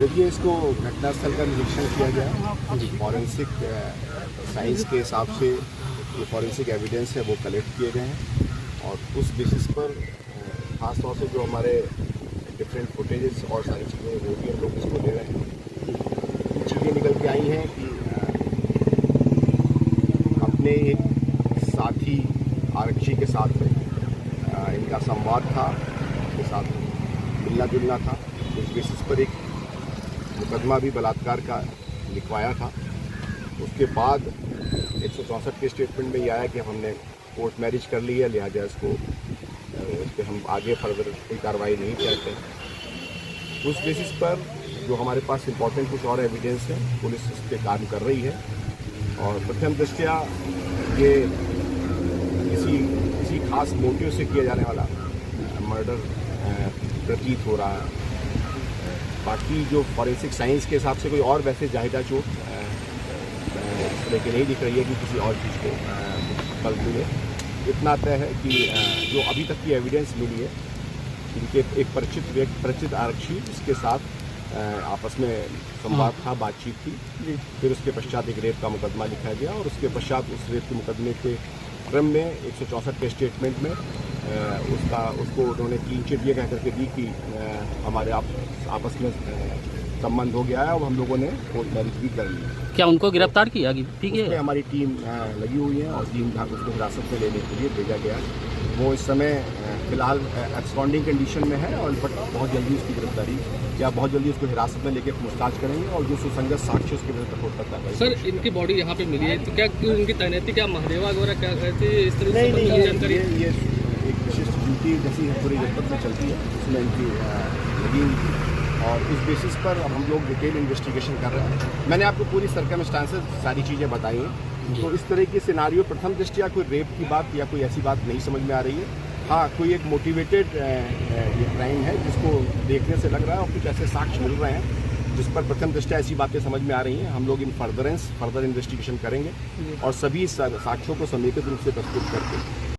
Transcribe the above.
देखिए, इसको घटनास्थल का निरीक्षण किया गया। फॉरेंसिक साइंस के हिसाब से जो फॉरेंसिक एविडेंस है वो कलेक्ट किए गए हैं और उस बेसिस पर ख़ास तौर से जो हमारे डिफरेंट फुटेजेस और सारी चीज़ें वो भी हम लोग इसको ले रहे हैं। चीज़ें निकल के आई हैं कि अपने एक साथी आरक्षी के साथ में इनका संवाद था, उनके साथ मिलना जुलना था। उस बेसिस पर एक मुकदमा भी बलात्कार का लिखवाया था। उसके बाद 164 के स्टेटमेंट में ये आया कि हमने कोर्ट मैरिज कर ली है, लिहाजा इसको इस पर हम आगे फर्दर कोई कार्रवाई नहीं करते। उस बेसिस पर जो हमारे पास इम्पोर्टेंट कुछ और एविडेंस है, पुलिस इस पर काम कर रही है और प्रथम दृष्टया ये किसी खास मोटिव से किया जाने वाला मर्डर प्रतीत हो रहा है। बाकी जो फॉरेंसिक साइंस के हिसाब से कोई और वैसे जाहिदा चोट इस तरह की नहीं दिख रही है कि किसी और चीज़ को बल मिले। इतना तय है कि जो अभी तक की एविडेंस मिली है, इनके एक परिचित आरक्षी इसके साथ आपस में संवाद था, बातचीत थी। फिर उसके पश्चात एक रेप का मुकदमा लिखा गया और उसके पश्चात उस रेप के मुकदमे के क्रम में 164 के स्टेटमेंट में उसको उन्होंने क्लीन चिट ये कह करके दी कि हमारे आपस में संबंध हो गया है और हम लोगों ने कोर्ट मैरिज भी कर ली। क्या उनको गिरफ्तार किया? ठीक है, हमारी टीम लगी हुई है और टीम उसको हिरासत में लेने के लिए भेजा गया। वो इस समय फिलहाल एब्सकॉन्डिंग कंडीशन में है और बट बहुत जल्दी उसकी गिरफ्तारी या बहुत जल्दी उसको हिरासत में लेके पूछताछ करेंगे और जो सुसंगत साक्ष्य उसके विरुद्ध कठोर कार्रवाई। सर, इनकी बॉडी यहाँ पे मिली है तो क्या उनकी तैनाती क्या महादेवा वगैरह क्या कहते हैं इस तरह नहीं, जानकारी? ये एक विशिष्ट ड्यूटी जैसी पूरी जनपद में चलती है, उसमें इनकी लगी हुई थी और उस बेसिस पर हम लोग डिटेल इन्वेस्टिगेशन कर रहे हैं। मैंने आपको पूरी सर्कमस्टांसेस सारी चीज़ें बताई हैं। तो इस तरह की सिनारियो प्रथम दृष्टया कोई रेप की बात या कोई ऐसी बात नहीं समझ में आ रही है। हाँ, कोई एक मोटिवेटेड ये क्राइम है जिसको देखने से लग रहा है और कुछ ऐसे साक्ष्य मिल रहे हैं जिस पर प्रथम दृष्टया ऐसी बातें समझ में आ रही हैं। हम लोग इन फर्दर इन्वेस्टिगेशन करेंगे और सभी साक्ष्यों को समेकित रूप से प्रस्तुत करके